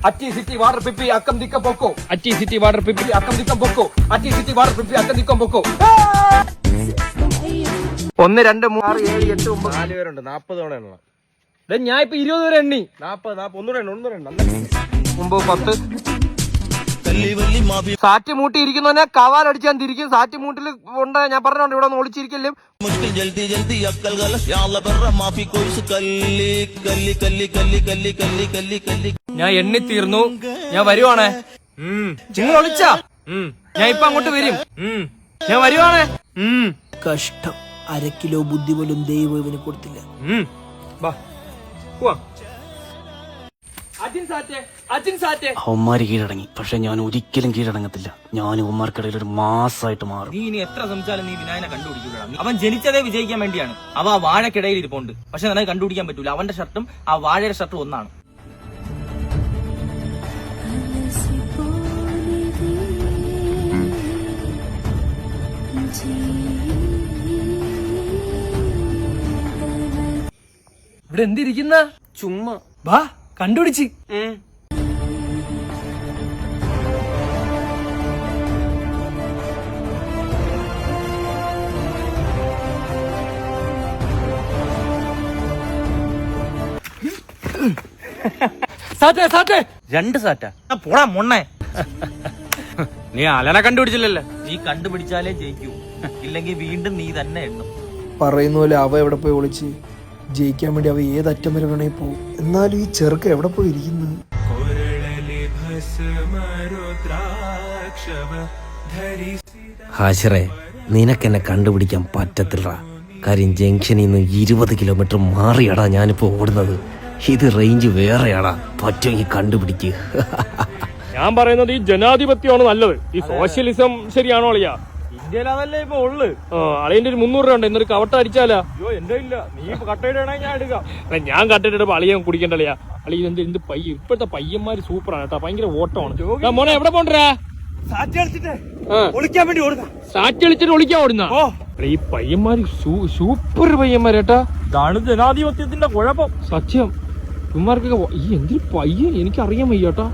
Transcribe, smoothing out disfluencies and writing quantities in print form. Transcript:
അറ്റി city water പിപ്പി അക്കം ദിക്കം പൊക്കോ. അറ്റി city water പിപ്പി അക്കം ദിക്കം പൊക്കോ. അറ്റി സിറ്റി വാട്ടർ പിപ്പി അക്കം ദിക്കം പൊക്കോ. 1 2 3 6 7 8 9 4 പേരുണ്ട്. 40 തവണ എണ്ണണം. ഞാൻ ഇപ്പൊ 20 വരെ എണ്ണി. 40 ഒന്നുകൂടെ എണ്ണ 9 10. സാറ്റ് മൂട്ടി ഇരിക്കുന്നവനെ കവാലടിച്ചാൻ തിരിക്കും. സാറ്റ് മൂട്ടിൽ ഉണ്ട്. ഞാൻ പറഞ്ഞോണ്ട് ഇവിടെ ഒന്ന് ഒളിച്ചിരിക്കലും. ഞാൻ എണ്ണി തീർന്നു. ഞാൻ വരുവാണേ. നിങ്ങൾ ഒളിച്ചാ? ഞാൻ ഇപ്പൊ അങ്ങോട്ട് വരും. ഞാൻ വരുവാണേ. കഷ്ടം. 1/2 കിലോ ബുദ്ധി പോലും ദൈവം ഇവന് കൊടുത്തില്ല. അവന്മാര് കീഴടങ്ങി. പക്ഷെ ഞാൻ ഒരിക്കലും കീഴടങ്ങത്തില്ല. ഞാൻ അവന്മാർക്കിടയിൽ ഒരു മാസമായിട്ട് മാറും. നീ ഇനി എത്ര ശ്രമിച്ചാലും നീ വിനായനെ കണ്ടുപിടിക്കൂടാ. അവൻ ജനിച്ചതേ വിജയിക്കാൻ വേണ്ടിയാണ്. അവ ആ വാഴക്കിടയിൽ ഇരിപ്പുണ്ട്. പക്ഷെ നിനക്ക് കണ്ടുപിടിക്കാൻ പറ്റൂല. അവന്റെ ഷർട്ടും ആ വാഴയുടെ ഷർട്ടും ഒന്നാണ്. ഇവിടെ എന്തിരിക്കുന്ന? ചുമ്മാ വാ കണ്ടുപിടിച്ച്. സാറ്റേ 2 സാറ്റാ. പോടാ മൊണ്ണേ. നീ അലനെ കണ്ടുപിടിച്ചില്ലല്ലേ? നീ കണ്ടുപിടിച്ചാലേ ജയിക്കൂ. ഇല്ലെങ്കിൽ വീണ്ടും നീ തന്നെ എണ്ണും. പറയുന്ന പോലെ അവ എവിടെ പോയി ഒളിച്ച് ജയിക്കാൻ വേണ്ടി അവ ഏതറ്റം വരെ വേണേ പോവും. എന്നാലും ഈ ചെറുക്ക എവിടെ പോയി ഇരിക്കുന്നു? ഹാഷിറെ, നിനക്കെന്നെ കണ്ടുപിടിക്കാൻ പറ്റത്തില്ല. കാര്യം ജംഗ്ഷനിൽ നിന്ന് 20 കിലോമീറ്റർ മാറിയാടാ ഞാനിപ്പോ ഓടുന്നത്. ഇത് റേഞ്ച് വേറെയാടാ. പറ്റുമെങ്കിൽ കണ്ടുപിടിക്ക്. ഞാൻ പറയുന്നത് ഈ ജനാധിപത്യമാണ് നല്ലത്. ഈ സോഷ്യലിസം ശരിയാണോ അളിയാ? ഇന്ത്യയിൽ അതല്ലേ ഇപ്പൊ ഉള്ളു. അളിയന്റെ ഒരു 300 രൂപ ഉണ്ട്. എന്നൊരു കവട്ട അടിച്ചാലാ? അയ്യോ എന്റെ ഇല്ല. നീ കട്ടയിടാണെങ്കിൽ ഞാൻ എടുക്കാം. ഞാൻ കട്ടിട്ട് അളിയാൻ കുടിക്കണ്ട അളിയാ. അളി എന്ത് പയ്യ. ഇപ്പോഴത്തെ പയ്യന്മാര് സൂപ്പറാണ് കേട്ടോ. ഭയങ്കര ഓട്ടമാണ്. മോനെ എവിടെ പോണ്ടാ? സാറ്റ് കളിച്ചിട്ട് ഒളിക്കാൻ വേണ്ടി ഓടുക. സാറ്റ് കളിച്ചിട്ട് ഒളിക്കാൻ ഓടുന്ന ഈ പയ്യന്മാര് സൂപ്പർ പയ്യന്മാരേട്ടാ. ഇതാണ് ജനാധിപത്യത്തിന്റെ കുഴപ്പം. സത്യം. ഇവന്മാർക്കൊക്കെ ഈ എന്തൊരു പയ്യൻ എനിക്കറിയാൻ വയ്യാട്ടാ.